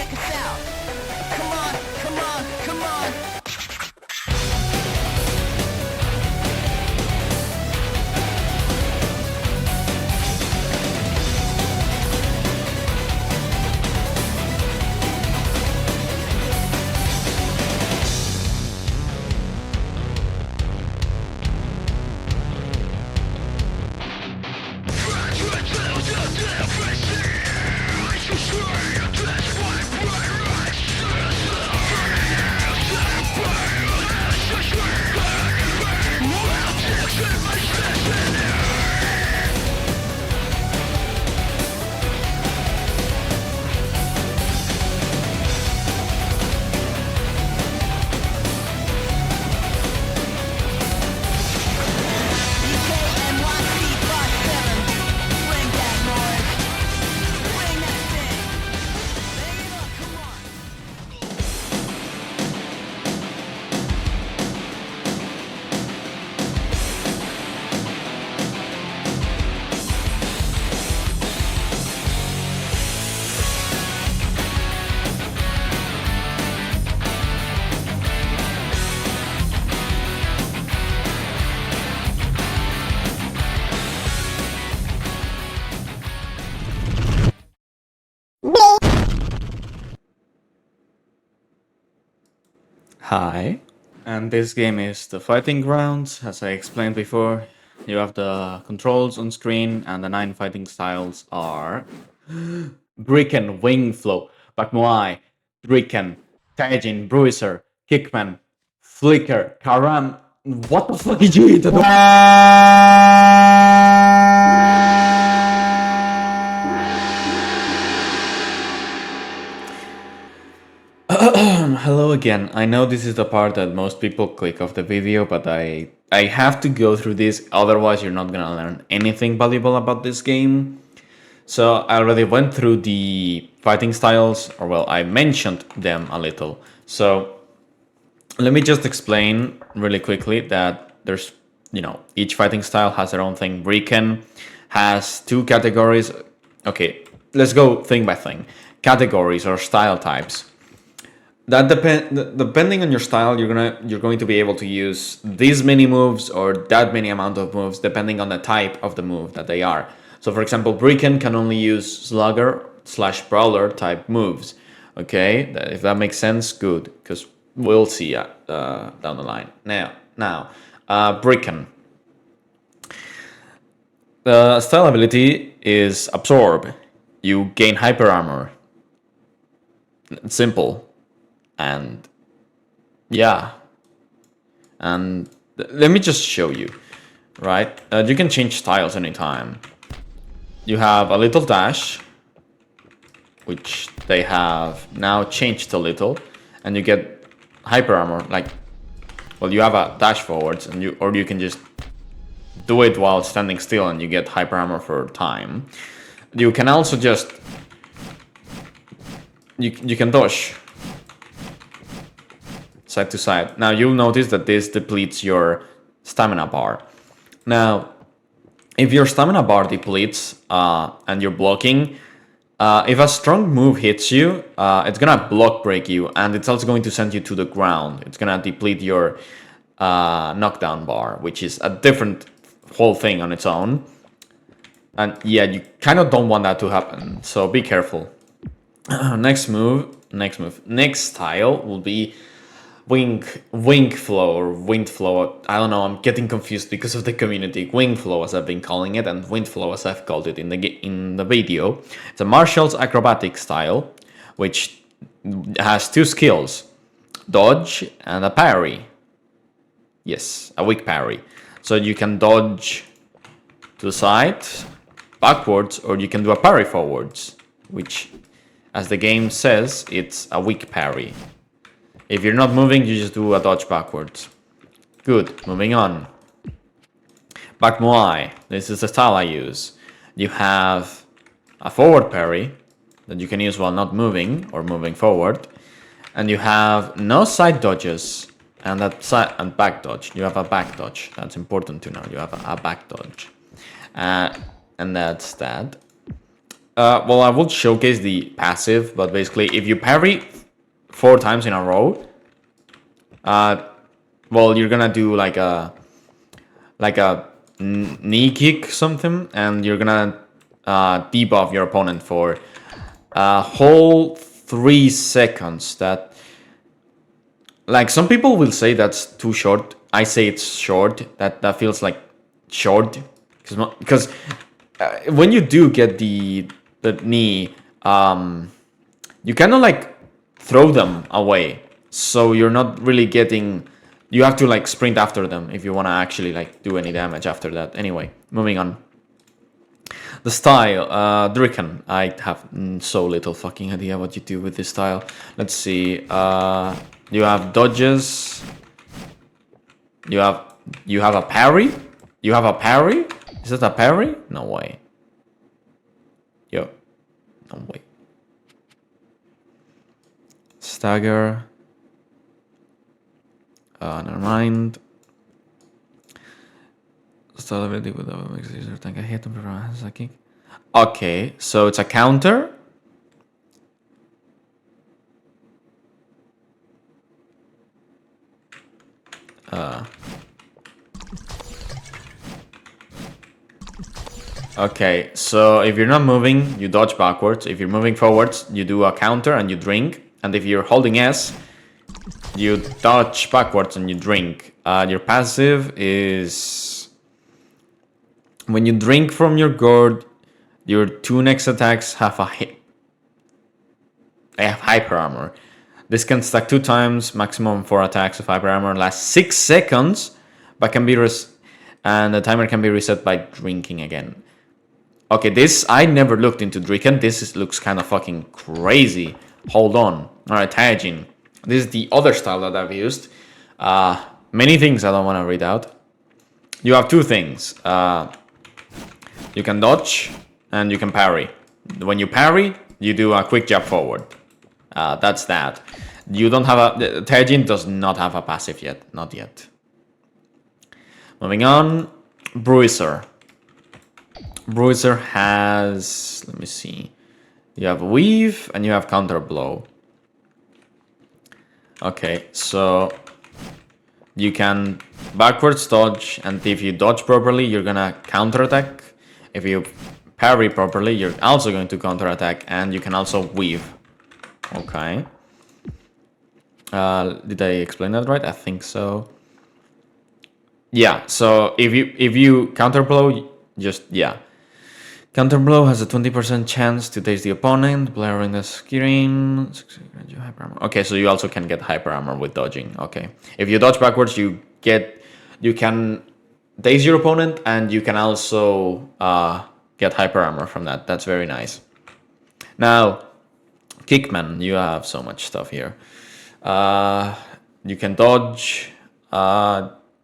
check us out. Come on, come on, come on. Hi, and this game is the fighting grounds. As I explained before, you have the controls on screen, and the 9 fighting styles are Brikken, Wing Flow, Bakai, Brikken, Tajin, Bruiser, Kickman, Flicker, Karam. What the fuck did you eat? Hello again. I know this is the part that most people click off the video, but I have to go through this, otherwise you're not gonna learn anything valuable about this game. So I already went through the fighting styles, or well, I mentioned them a little. So let me just explain really quickly that there's, each fighting style has their own thing. Brikken has 2 categories. Okay, let's go thing by thing. Categories or style types. That depending on your style, you're going to be able to use these many moves or that many amount of moves, depending on the type of the move that they are. So for example, Brikken can only use slugger/brawler type moves. Okay, if that makes sense, good, because we'll see down the line. Now, Brikken. The style ability is Absorb. You gain hyper armor. It's simple. And yeah, and let me just show you, right? You can change styles anytime. You have a little dash, which they have now changed a little, and you get hyper armor. Like, well, you have a dash forwards, and you can just do it while standing still, and you get hyper armor for time. You can also just you can dodge side to side. Now you'll notice that this depletes your stamina bar. Now, if your stamina bar depletes and you're blocking, if a strong move hits you, it's gonna block break you, and it's also going to send you to the ground. It's gonna deplete your knockdown bar, which is a different whole thing on its own. And yeah, you kind of don't want that to happen, so be careful. Next style will be wing flow or wind flow. I don't know, I'm getting confused because of the community. Wing flow, as I've been calling it, and wind flow, as I've called it in the video. It's a martial's acrobatic style, which has 2 skills: dodge and a parry. Yes, a weak parry. So you can dodge to the side, backwards, or you can do a parry forwards, which, as the game says, it's a weak parry. If you're not moving, you just do a dodge backwards. Good, moving on. Back Muay, this is the style I use. You have a forward parry that you can use while not moving or moving forward. And you have no side dodges and back dodge. You have a back dodge. That's important to know. You have a back dodge. And that's that. well, I will showcase the passive, but basically, if you parry 4 times in a row, well, you're gonna do like a knee kick something, and you're gonna debuff your opponent for a whole 3 seconds. That, like, some people will say that's too short. I say it's short. That feels like short because when you do get the knee, you kind of like throw them away, so you're not really getting. You have to like sprint after them if you want to actually like do any damage after that. Anyway, moving on. The style, Durken. I have so little fucking idea what you do with this style. Let's see. You have dodges. You have a parry. You have a parry. Is that a parry? No way. Yo, no way. Stagger. Never mind. Style ability with makes user tank a hit and prevents a kick. Okay, so it's a counter. Okay, so if you're not moving, you dodge backwards. If you're moving forwards, you do a counter and you drink. And if you're holding S, you dodge backwards and you drink. Your passive is when you drink from your gourd, your 2 next attacks have a hit. They have hyper armor. This can stack 2 times, maximum 4 attacks of hyper armor, lasts 6 seconds, but can be and the timer can be reset by drinking again. Okay, this, I never looked into Brikken. This looks kind of fucking crazy. Hold on. Alright, Tajin. This is the other style that I've used. Many things I don't want to read out. You have 2 things. You can dodge and you can parry. When you parry, you do a quick jab forward. That's that. You don't have a... Tajin does not have a passive yet. Not yet. Moving on. Bruiser. Bruiser has... Let me see. You have weave and you have counter blow. Okay, so you can backwards dodge, and if you dodge properly, you're gonna counter attack. If you parry properly, you're also going to counter attack, and you can also weave. Okay. Did I explain that right? I think so. Yeah. So if you counter blow, just yeah. Counter blow has a 20% chance to daze the opponent, blurring the screen. Okay, so you also can get hyper armor with dodging. Okay, if you dodge backwards, you can daze your opponent, and you can also get hyper armor from that. That's very nice. Now, Kickman, you have so much stuff here. You can dodge,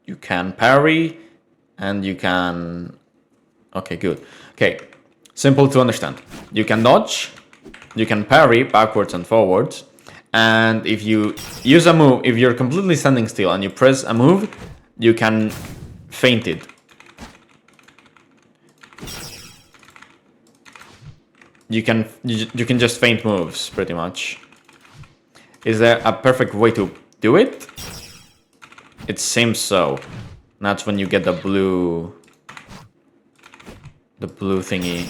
you can parry, and you can. Okay, good. Okay. Simple to understand. You can dodge, you can parry backwards and forwards, and if you use a move, if you're completely standing still and you press a move, you can feint it. You can just feint moves pretty much. Is there a perfect way to do it? It seems so. That's when you get the blue thingy.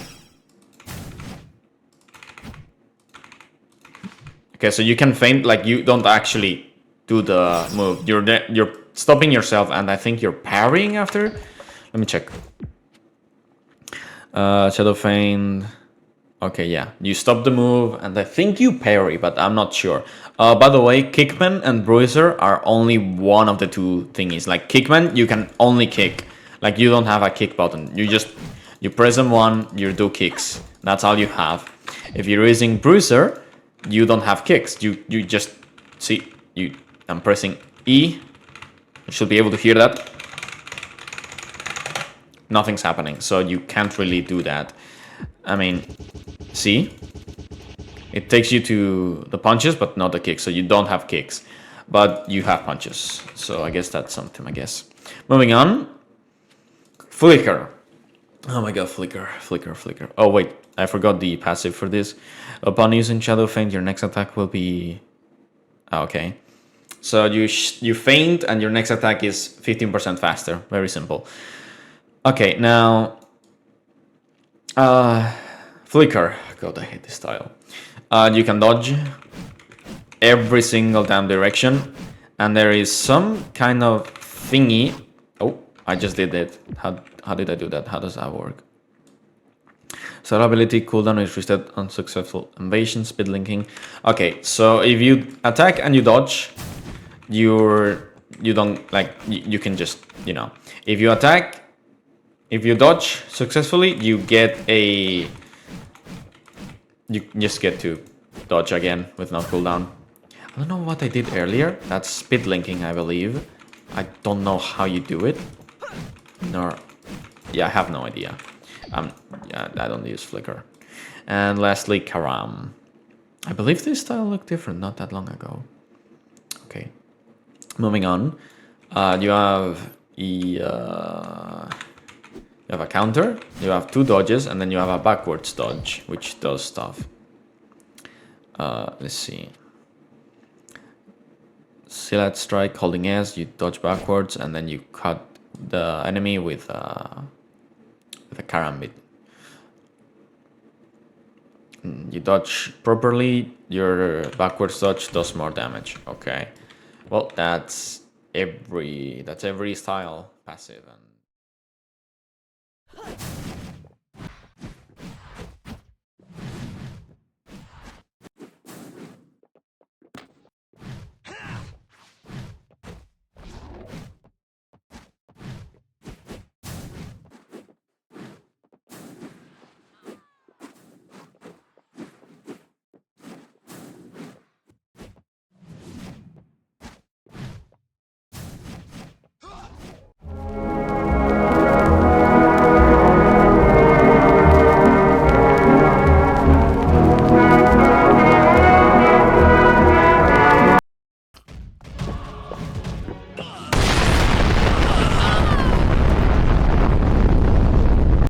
Okay, so you can feint, like you don't actually do the move. You're stopping yourself, and I think you're parrying after. Let me check. Shadow feint. Okay, yeah. You stop the move, and I think you parry, but I'm not sure. By the way, Kickman and Bruiser are only one of the 2 thingies. Like Kickman, you can only kick. Like you don't have a kick button. You press M1, you do kicks. That's all you have. If you're using Bruiser, you don't have kicks. You just see I'm pressing E. You should be able to hear that. Nothing's happening, so you can't really do that. I mean, see? It takes you to the punches, but not the kicks. So you don't have kicks, but you have punches. So I guess that's something, I guess. Moving on. Flicker. Oh my god, flicker, flicker, flicker. Oh wait, I forgot the passive for this. Upon using Shadow Feint, your next attack will be... okay. So you feint and your next attack is 15% faster. Very simple. Okay, now... flicker. God, I hate this style. You can dodge every single damn direction. And there is some kind of thingy... oh, I just did it. How did I do that? How does that work? So ability cooldown is reset on successful invasion, speed linking. Okay, so if you attack and you dodge, you don't like you can just, you know, if you attack, if you dodge successfully, you get a you just get to dodge again with no cooldown. I don't know what I did earlier. That's speed linking, I believe. I don't know how you do it. Nor, yeah, I have no idea. Yeah, I don't use flicker. And lastly, Karam. I believe this style looked different not that long ago. Okay, moving on. You have a counter. You have 2 dodges, and then you have a backwards dodge, which does stuff. Let's see. Select strike, holding S, you dodge backwards, and then you cut the enemy with a karambit. You dodge properly, your backwards dodge does more damage. Okay, well that's every style passive. And